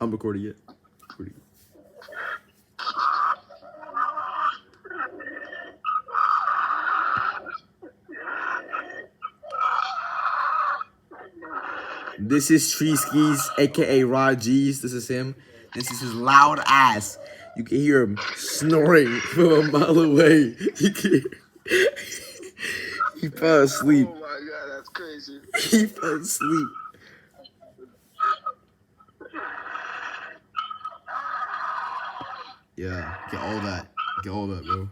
I'm recording it. This is Tree Skis, aka Rod G's. This is him. This is his loud ass. You can hear him snoring from a mile away. You can hear. He fell asleep. Oh my god, that's crazy. He fell asleep. Yeah, get all that. Get all that, bro.